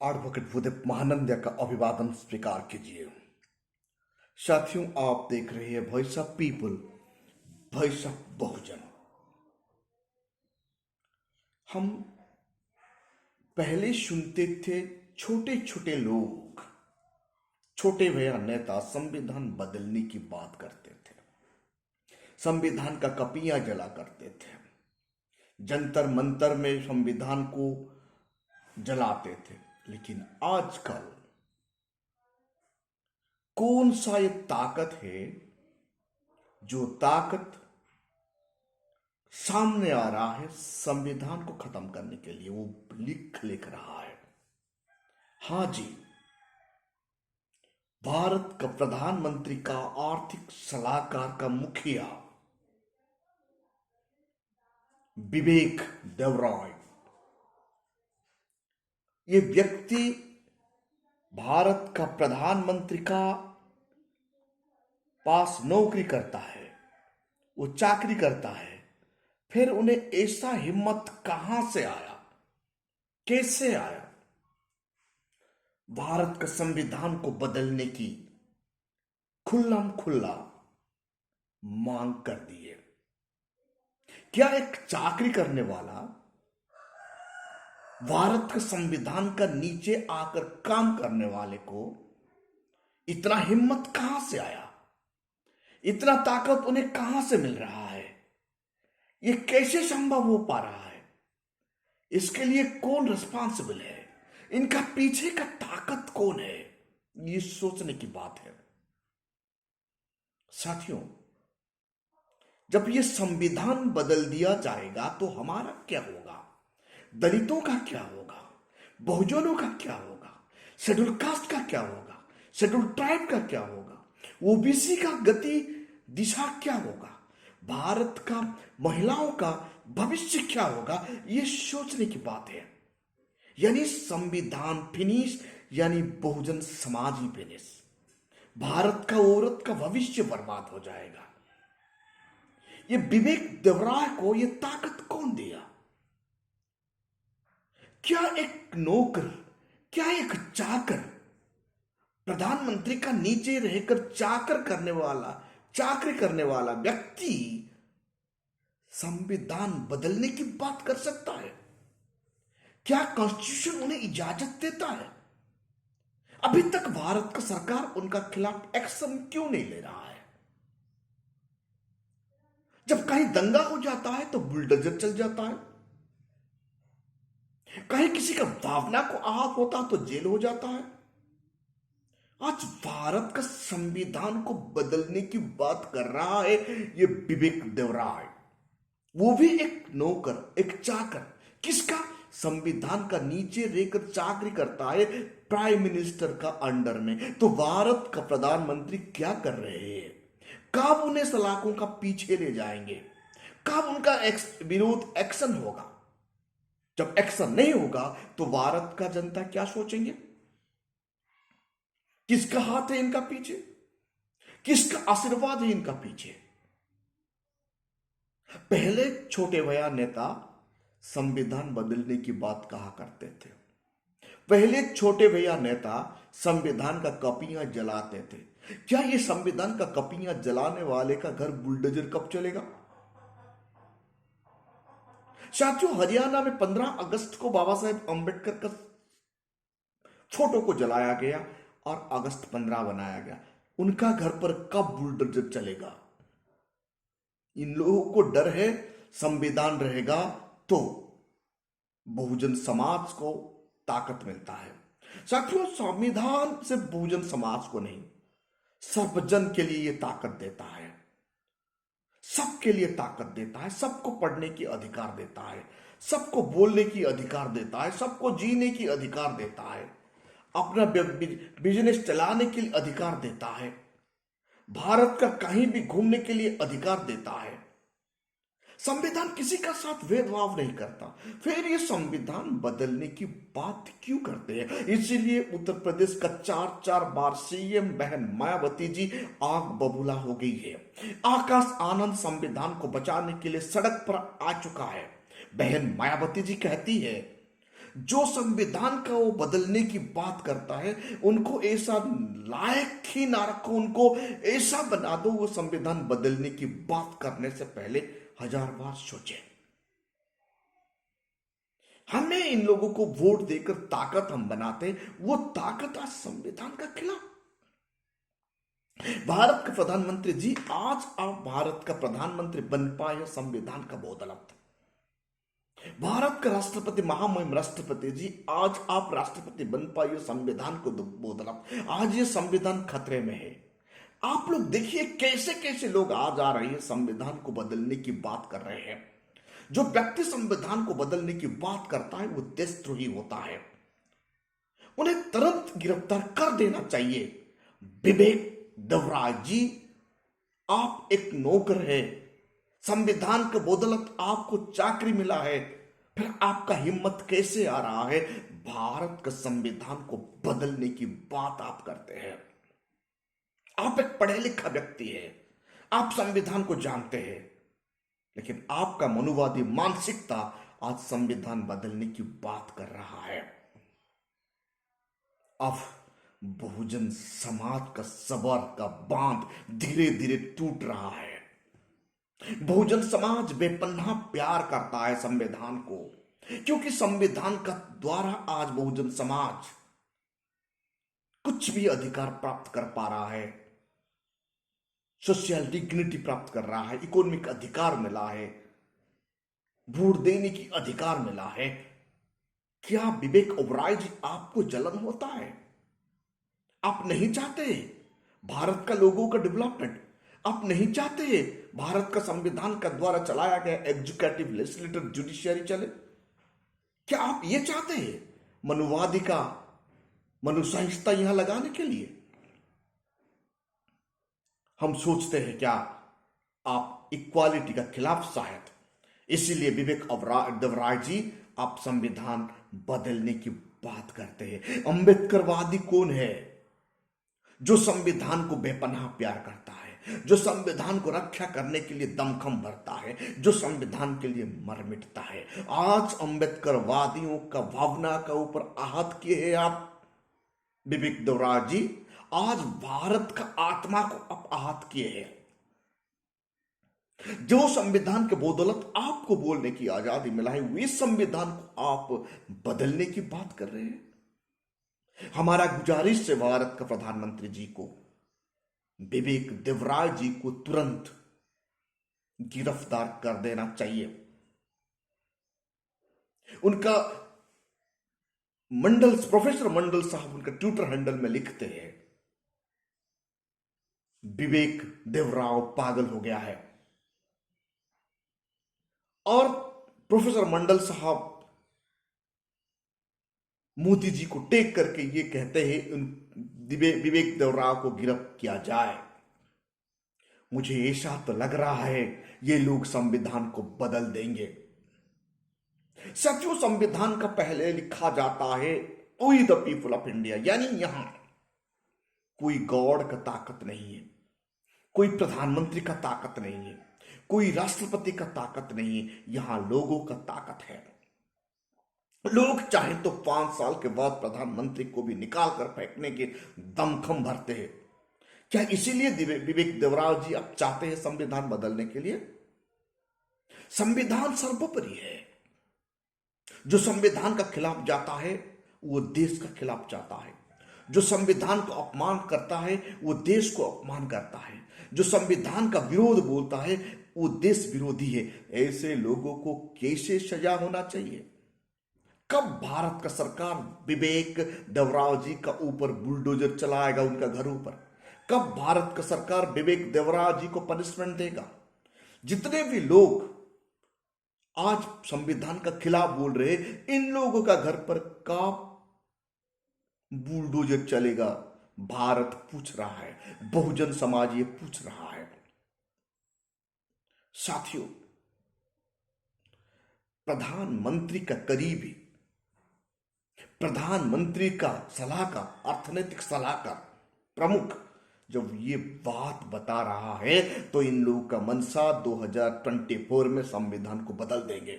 Advocate Bhudev Mahananda का अभिवादन स्वीकार कीजिए। साथियों, आप देख रहे हैं voice of people, voice of Bahujan. हम पहले सुनते थे छोटे छोटे लोग, छोटे भैया नेता संविधान बदलने की बात करते थे, संविधान का कॉपियां जला करते थे, जंतर मंतर में संविधान को जलाते थे। लेकिन आजकल कौन सा ये ताकत है जो ताकत सामने आ रहा है संविधान को खत्म करने के लिए? वो लिख रहा है। हां जी, भारत का प्रधानमंत्री का आर्थिक सलाहकार का मुखिया विवेक देवराय, ये व्यक्ति भारत का प्रधानमंत्री का पास नौकरी करता है, वो चाकरी करता है। फिर उन्हें ऐसा हिम्मत कहां से आया, कैसे आया भारत का संविधान को बदलने की खुल्लम खुल्ला मांग कर दी है? क्या एक चाकरी करने वाला भारत के संविधान का नीचे आकर काम करने वाले को इतना हिम्मत कहां से आया? इतना ताकत उन्हें कहां से मिल रहा है? ये कैसे संभव हो पा रहा है? इसके लिए कौन रिस्पॉन्सिबल है? इनका पीछे का ताकत कौन है? ये सोचने की बात है। साथियों, जब ये संविधान बदल दिया जाएगा तो हमारा क्या होगा? दलितों का क्या होगा? बहुजनों का क्या होगा? शेड्यूल कास्ट का क्या होगा? शेड्यूल ट्राइब का क्या होगा? ओबीसी का गति दिशा क्या होगा? भारत का महिलाओं का भविष्य क्या होगा? ये सोचने की बात है। यानी संविधान फिनिश, यानी बहुजन समाज ही फिनिश। भारत का औरत का भविष्य बर्बाद हो जाएगा। ये विवेक देवराय को ये ताकत कौन दिया? क्या एक नौकर, क्या एक चाकर, प्रधानमंत्री का नीचे रहकर चाकरी करने वाला व्यक्ति संविधान बदलने की बात कर सकता है? क्या कॉन्स्टिट्यूशन उन्हें इजाजत देता है? अभी तक भारत का सरकार उनका खिलाफ एक्शन क्यों नहीं ले रहा है? जब कहीं दंगा हो जाता है तो बुलडोजर चल जाता है, कहीं किसी का भावना को आहत होता है तो जेल हो जाता है। आज भारत का संविधान को बदलने की बात कर रहा है ये विवेक देवराय, वो भी एक नौकर, एक चाकर। किसका? संविधान का नीचे रहकर चाकरी करता है प्राइम मिनिस्टर का अंडर में। तो भारत का प्रधानमंत्री क्या कर रहे हैं? कब उन्हें सलाखों का पीछे ले जाएंगे? कब उनका विरोध एक्शन होगा? जब एक्शन नहीं होगा तो भारत का जनता क्या सोचेंगे? किसका हाथ है इनका पीछे? किसका आशीर्वाद है इनका पीछे? पहले छोटे भैया नेता संविधान बदलने की बात कहा करते थे। पहले छोटे भैया नेता संविधान का कॉपियां जलाते थे। क्या ये संविधान का कॉपियां जलाने वाले का घर बुलडोजर कब चलेगा? साथियों, हरियाणा में 15 अगस्त को बाबा साहेब अंबेडकर का फोटो को जलाया गया और अगस्त 15 बनाया गया। उनका घर पर कब बुलडोजर चलेगा? इन लोगों को डर है संविधान रहेगा तो बहुजन समाज को ताकत मिलता है। साथियों, संविधान सिर्फ बहुजन समाज को नहीं, सर्वजन के लिए यह ताकत देता है, सबके लिए ताकत देता है, सबको पढ़ने की अधिकार देता है, सबको बोलने की अधिकार देता है, सबको जीने की अधिकार देता है, अपना बिजनेस चलाने के लिए अधिकार देता है, भारत का कहीं भी घूमने के लिए अधिकार देता है। संविधान किसी का साथ भेदभाव नहीं करता। फिर ये संविधान बदलने की बात क्यों करते हैं? इसीलिए उत्तर प्रदेश का 4 बार सीएम बहन मायावती जी आग बबूला हो गई है। आकाश आनंद संविधान को बचाने के लिए सड़क पर आ चुका है। बहन मायावती जी कहती है जो संविधान का वो बदलने की बात करता है, उनको ऐसा लायक ही ना रखो, उनको ऐसा बना दो वो संविधान बदलने की बात करने से पहले 1000 बार सोचे। हमें इन लोगों को वोट देकर ताकत हम बनाते हैं, वो ताकत आज संविधान का खिलाफ। भारत के प्रधानमंत्री जी, आज आप भारत का प्रधानमंत्री बन पाए संविधान का बदौलत। भारत का राष्ट्रपति, महामहिम राष्ट्रपति जी, आज आप राष्ट्रपति बन पाए संविधान को बदौलत। आज ये संविधान खतरे में है। आप लोग देखिए कैसे कैसे लोग आज आ रहे हैं, संविधान को बदलने की बात कर रहे हैं। जो व्यक्ति संविधान को बदलने की बात करता है वो देशद्रोही होता है, उन्हें तुरंत गिरफ्तार कर देना चाहिए। विवेक देवराज जी, आप एक नौकर है, संविधान के बदौलत आपको चाकरी मिला है, फिर आपका हिम्मत कैसे आ रहा है भारत के संविधान को बदलने की बात आप करते हैं? आप एक पढ़े लिखा व्यक्ति है, आप संविधान को जानते हैं, लेकिन आपका मनुवादी मानसिकता आज संविधान बदलने की बात कर रहा है। अब बहुजन समाज का सबर का बांध धीरे धीरे टूट रहा है। बहुजन समाज बेपनाह प्यार करता है संविधान को, क्योंकि संविधान का द्वारा आज बहुजन समाज कुछ भी अधिकार प्राप्त कर पा रहा है, सोशल डिग्निटी प्राप्त कर रहा है, इकोनॉमिक अधिकार मिला है, वोट देने की अधिकार मिला है। क्या विवेक ओबराय जी, आपको जलन होता है? आप नहीं चाहते भारत का लोगों का डेवलपमेंट? आप नहीं चाहते भारत का संविधान का द्वारा चलाया गया एग्जीक्यूटिव, लेजिस्लेटिव, जुडिशियरी चले? क्या आप ये चाहते हैं मनुवादी का मनुसंहिता यहां लगाने के लिए? हम सोचते हैं क्या आप इक्वालिटी का खिलाफ शायद, इसीलिए विवेक देवराय जी आप संविधान बदलने की बात करते हैं। अंबेडकरवादी कौन है? जो संविधान को बेपनाह प्यार करता है, जो संविधान को रक्षा करने के लिए दमखम भरता है, जो संविधान के लिए मर मिटता है। आज अंबेडकरवादियों का भावना का ऊपर आहत किए हैं आप विवेक देवराय जी। आज भारत का आत्मा को आप आहत किए हैं। जो संविधान के बदौलत आपको बोलने की आजादी मिला है, वे संविधान को आप बदलने की बात कर रहे हैं। हमारा गुजारिश है भारत का प्रधानमंत्री जी को, विवेक देवराय जी को तुरंत गिरफ्तार कर देना चाहिए। उनका मंडल, प्रोफेसर मंडल साहब उनका ट्विटर हैंडल में लिखते हैं, विवेक देवराव पागल हो गया है। और प्रोफेसर मंडल साहब मोदी जी को टेक करके ये कहते हैं विवेक देवराव को गिरफ्तार किया जाए। मुझे ऐसा तो लग रहा है ये लोग संविधान को बदल देंगे। सचिव संविधान का पहले लिखा जाता है we the people of India, यानी यहां कोई गॉड का ताकत नहीं है, कोई प्रधानमंत्री का ताकत नहीं है, कोई राष्ट्रपति का ताकत नहीं है, यहां लोगों का ताकत है। लोग चाहे तो 5 साल के बाद प्रधानमंत्री को भी निकाल कर फेंकने के दमखम भरते हैं। क्या इसीलिए विवेक देवराय जी आप चाहते हैं संविधान बदलने के लिए? संविधान सर्वोपरि है। जो संविधान का खिलाफ जाता है वो देश का खिलाफ जाता है। जो संविधान को अपमान करता है वो देश को अपमान करता है। जो संविधान का विरोध बोलता है वो देश विरोधी है। ऐसे लोगों को कैसे सजा होना चाहिए? कब भारत का सरकार विवेक देवराय जी का ऊपर बुलडोजर चलाएगा उनका घरों पर? कब भारत का सरकार विवेक देवराय जी को पनिशमेंट देगा? जितने भी लोग आज संविधान का खिलाफ बोल रहे हैं, इन लोगों का घर पर कब बुलडोजर चलेगा? भारत पूछ रहा है, बहुजन समाज ये पूछ रहा है। साथियों, प्रधानमंत्री का करीबी, प्रधानमंत्री का सलाहकार, अर्थनैतिक सलाहकार, प्रमुख जब ये बात बता रहा है तो इन लोगों का मनसा 2024 में संविधान को बदल देंगे।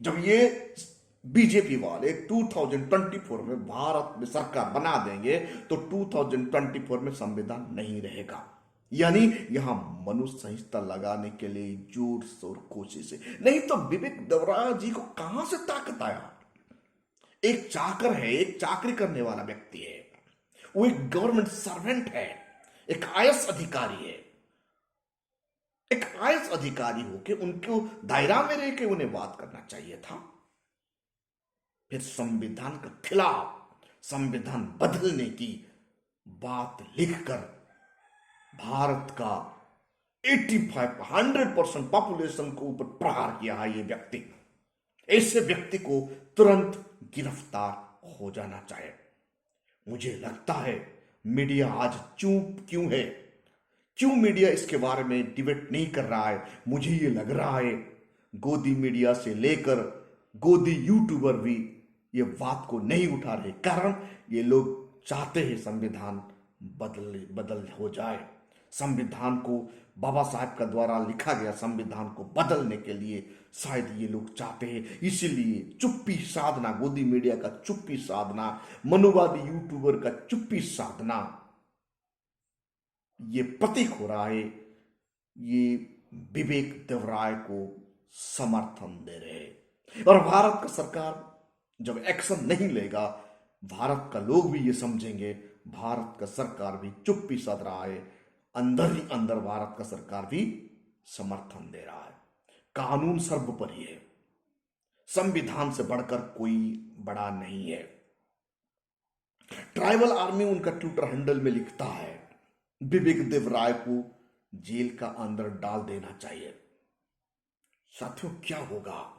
जब ये बीजेपी वाले 2024 में भारत में सरकार बना देंगे तो 2024 में संविधान नहीं रहेगा। यानी यहां मनुष्य संहिता लगाने के लिए जोर शोर कोशिश है। नहीं तो विवेक देवरा जी को कहां से ताकत आया? एक चाकर है, एक चाकरी करने वाला व्यक्ति है, वो एक गवर्नमेंट सर्वेंट है, एक आईएएस अधिकारी है। एक आईएएस अधिकारी होके उनको दायरा में रह के उन्हें बात करना चाहिए था। फिर संविधान के खिलाफ संविधान बदलने की बात लिखकर भारत का 85-100% पॉपुलेशन को ऊपर प्रहार किया है ये व्यक्ति। ऐसे व्यक्ति को तुरंत गिरफ्तार हो जाना चाहिए। मुझे लगता है मीडिया आज चुप क्यों है? क्यों मीडिया इसके बारे में डिबेट नहीं कर रहा है? मुझे ये लग रहा है गोदी मीडिया से लेकर गोदी यूट्यूबर भी ये बात को नहीं उठा रहे, कारण ये लोग चाहते हैं संविधान बदल हो जाए। संविधान को बाबा साहब का द्वारा लिखा गया संविधान को बदलने के लिए शायद ये लोग चाहते हैं। इसीलिए चुप्पी साधना, गोदी मीडिया का चुप्पी साधना, मनुवादी यूट्यूबर का चुप्पी साधना, ये प्रतीक हो रहा है ये विवेक देवराय को समर्थन दे रहे। और भारत का सरकार जब एक्शन नहीं लेगा, भारत का लोग भी ये समझेंगे भारत का सरकार भी चुप्पी साध रहा है, अंदर ही अंदर भारत का सरकार भी समर्थन दे रहा है। कानून सर्वोपरि है, संविधान से बढ़कर कोई बड़ा नहीं है। ट्राइबल आर्मी उनका ट्विटर हैंडल में लिखता है विवेक देवराय को जेल का अंदर डाल देना चाहिए। साथियों, क्या होगा?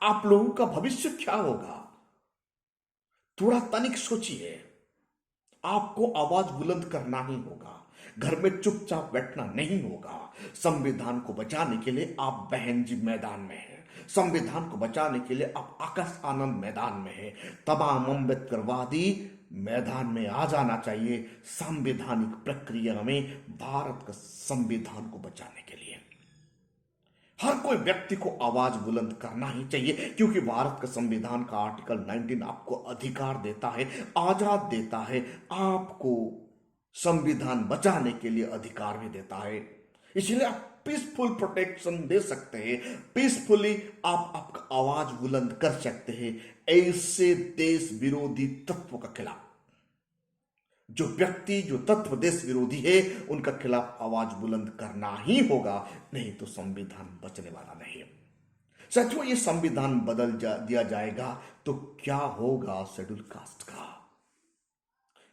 आप लोगों का भविष्य क्या होगा? थोड़ा तनिक सोचिए। आपको आवाज बुलंद करना ही होगा, घर में चुपचाप बैठना नहीं होगा। संविधान को बचाने के लिए आप बहन जी मैदान में हैं, संविधान को बचाने के लिए आप आकाश आनंद मैदान में हैं। तमाम अम्बेडकरवादी मैदान में आ जाना चाहिए संवैधानिक प्रक्रिया में भारत का संविधान को बचाने के लिए। हर कोई व्यक्ति को आवाज बुलंद करना ही चाहिए, क्योंकि भारत का संविधान का आर्टिकल 19 आपको अधिकार देता है, आजाद देता है, आपको संविधान बचाने के लिए अधिकार भी देता है। इसलिए आप पीसफुल प्रोटेक्शन दे सकते हैं, पीसफुली आप आपका आवाज बुलंद कर सकते हैं ऐसे देश विरोधी तत्वों का खिलाफ। जो व्यक्ति, जो तत्व देश विरोधी है, उनका खिलाफ आवाज बुलंद करना ही होगा, नहीं तो संविधान बचने वाला नहीं है। साथियों, ये संविधान दिया जाएगा तो क्या होगा शेड्यूल कास्ट का?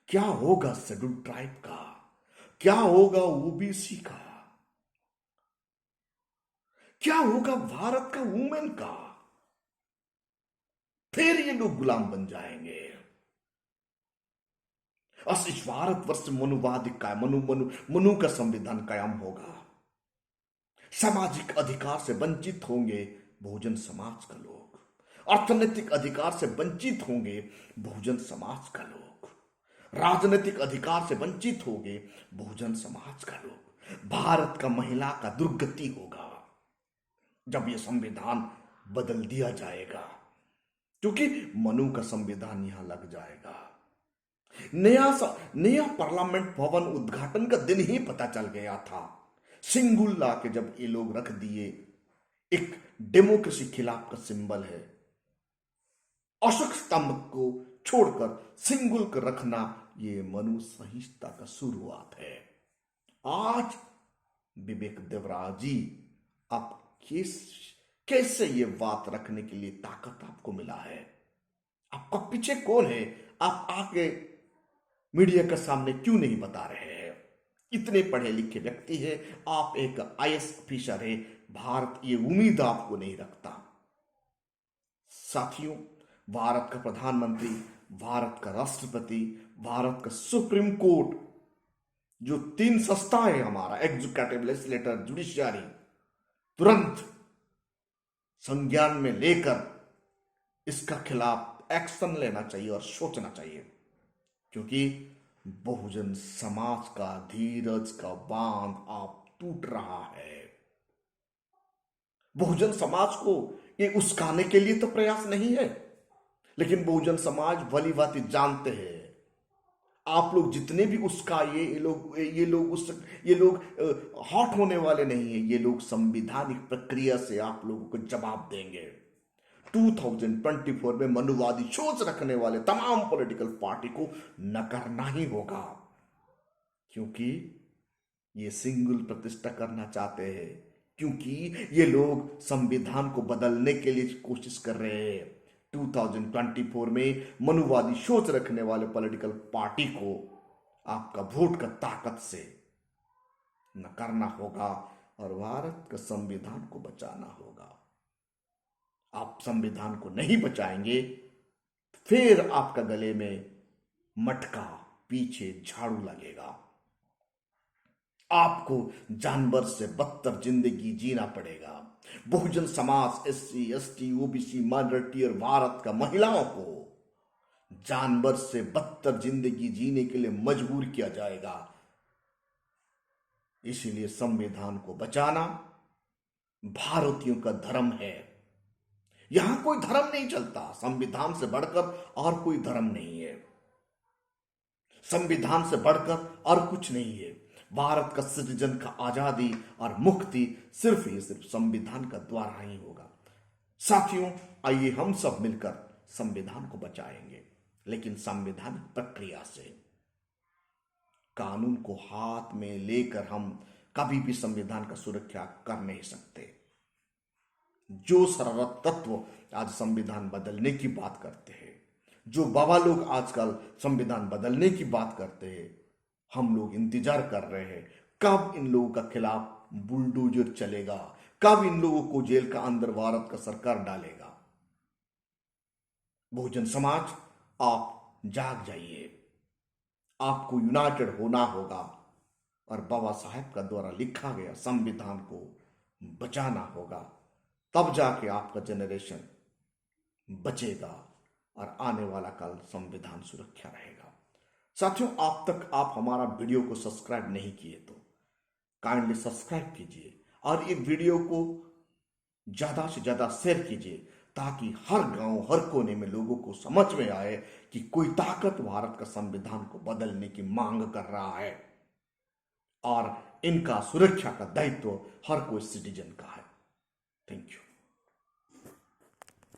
क्या होगा शेड्यूल ट्राइब का? क्या होगा ओबीसी का? क्या होगा भारत का वुमेन का? फिर ये लोग गुलाम बन जाएंगे। इस भारतवर्ष मनुवादी का मनु का संविधान कायम होगा। सामाजिक अधिकार से वंचित होंगे बहुजन समाज का लोग, अर्थनैतिक अधिकार से वंचित होंगे बहुजन समाज का लोग, राजनीतिक अधिकार से वंचित होंगे बहुजन समाज का लोग। भारत का महिला का दुर्गति होगा जब यह संविधान बदल दिया जाएगा, क्योंकि मनु का संविधान यहां लग जाएगा। नया पार्लियामेंट भवन उद्घाटन का दिन ही पता चल गया था। सिंगुल ला के जब ये लोग रख दिए, एक डेमोक्रेसी खिलाफ का सिंबल है। अशोक स्तंभ को छोड़कर सिंगुल को रखना ये मनु संहिता का शुरुआत है। आज विवेक देवरा जी, आप कैसे ये बात रखने के लिए ताकत आपको मिला है? आपका पीछे कौन है? आप आके मीडिया के सामने क्यों नहीं बता रहे हैं? इतने पढ़े लिखे व्यक्ति है, आप एक आईएएस ऑफिसर है, भारत ये उम्मीद आपको नहीं रखता। साथियों, भारत का प्रधानमंत्री, भारत का राष्ट्रपति, भारत का सुप्रीम कोर्ट, जो 3 संस्था है हमारा, एग्जीक्यूटिव, लेजिस्लेटर, जुडिशियरी, तुरंत संज्ञान में लेकर इसका खिलाफ एक्शन लेना चाहिए और सोचना चाहिए, क्योंकि बहुजन समाज का धीरज का बांध आप टूट रहा है। बहुजन समाज को ये उसकाने के लिए तो प्रयास नहीं है, लेकिन बहुजन समाज भली भांति जानते हैं आप लोग जितने भी उसकाइए, ये लोग हॉट होने वाले नहीं है। ये लोग संवैधानिक प्रक्रिया से आप लोगों को जवाब देंगे। 2024 में मनुवादी सोच रखने वाले तमाम पॉलिटिकल पार्टी को नकारना ही होगा, क्योंकि ये सिंगल प्रतिष्ठा करना चाहते हैं, क्योंकि ये लोग संविधान को बदलने के लिए कोशिश कर रहे हैं। 2024 में मनुवादी सोच रखने वाले पॉलिटिकल पार्टी को आपका वोट का ताकत से नकारना होगा और भारत का संविधान को बचाना होगा। आप संविधान को नहीं बचाएंगे, फिर आपका गले में मटका, पीछे झाड़ू लगेगा। आपको जानवर से बदतर जिंदगी जीना पड़ेगा। Bahujan Samaj, SC, ST, OBC, minority और भारत का महिलाओं को जानवर से बदतर जिंदगी जीने के लिए मजबूर किया जाएगा। इसीलिए संविधान को बचाना भारतीयों का धर्म है। यहां कोई धर्म नहीं चलता, संविधान से बढ़कर और कोई धर्म नहीं है, संविधान से बढ़कर और कुछ नहीं है। भारत का सिटीजन का आजादी और मुक्ति सिर्फ ही सिर्फ संविधान का द्वारा ही होगा। साथियों, आइए हम सब मिलकर संविधान को बचाएंगे, लेकिन संवैधानिक प्रक्रिया से। कानून को हाथ में लेकर हम कभी भी संविधान का सुरक्षा कर नहीं सकते। जो शरारत तत्व आज संविधान बदलने की बात करते हैं, जो बाबा लोग आजकल संविधान बदलने की बात करते हैं, हम लोग इंतजार कर रहे हैं कब इन लोगों का खिलाफ बुलडोजर चलेगा, कब इन लोगों को जेल का अंदर भारत का सरकार डालेगा। बहुजन समाज, आप जाग जाइए, आपको यूनाइटेड होना होगा और बाबा साहेब का द्वारा लिखा गया संविधान को बचाना होगा। तब जाके आपका जनरेशन बचेगा और आने वाला कल संविधान सुरक्षा रहेगा। साथियों, आप हमारा वीडियो को सब्सक्राइब नहीं किए तो काइंडली सब्सक्राइब कीजिए और ये वीडियो को ज्यादा से ज्यादा शेयर कीजिए, ताकि हर गांव, हर कोने में लोगों को समझ में आए कि कोई ताकत भारत का संविधान को बदलने की मांग कर रहा है और इनका सुरक्षा का दायित्व हर कोई सिटीजन का है। Thank you.